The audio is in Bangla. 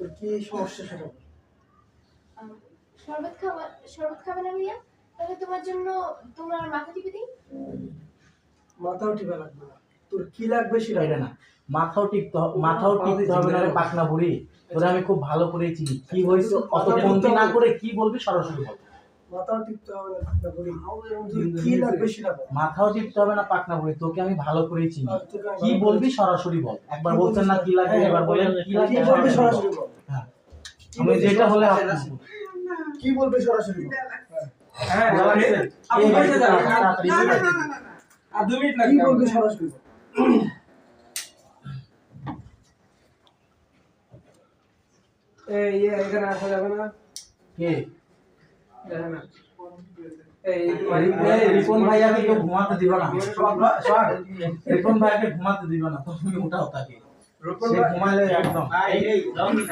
তোর কি সমস্যা সেটা বল। শরবত খাবে না ভাইয়া? তাহলে তোমার জন্য তোমার মাথা টিপে দিই। মাথাও টিপা লাগবে না, তোর কি লাগবে সেটা এটা বল। না, মাথাও টিপতে হবে না রে পাকনা বুড়ি। তোরা আমি খুব ভালো করেই চিনি, কি হয়েছে অত বন্দি না করে কি বলবি সরাসরি বল। মাথাও টিপতে হবে না পাকনা বুড়ি, তোর কি লাগবে সেটা বল। মাথাও টিপতে হবে না পাকনা বুড়ি, তোকে আমি ভালো করেই চিনি, আর তোকে আমি কি ভালো বলবি করে- সরাসরি বল। একবার কি বলছেন না বলবি কি লাগবে, হ্যাঁ, এবার বলেন কি কি লাগবে। বলবি সরাসরি বল। হ্যাঁ, কি আমি বলবি যেটা হলে সরাসরি আপনি বল। কি বলবি সরাসরি বল। হ্যাঁ এই বসে যাও। তাড়াতাড়ি বলে দে। আর 2 মিনিট কি লাগবে। বলবি সরাসরি বল। এই এখানে আসা যাবে না। কে দেখেন না। এই রিপন ভাইয়াকে কেউ ঘুমাতে দিবা না, রিপন ভাইয়াকে ঘুমাতে দিবা না, তুমি উঠাও তাকে, রূপন সে ভাই- ঘুমাইলে একদম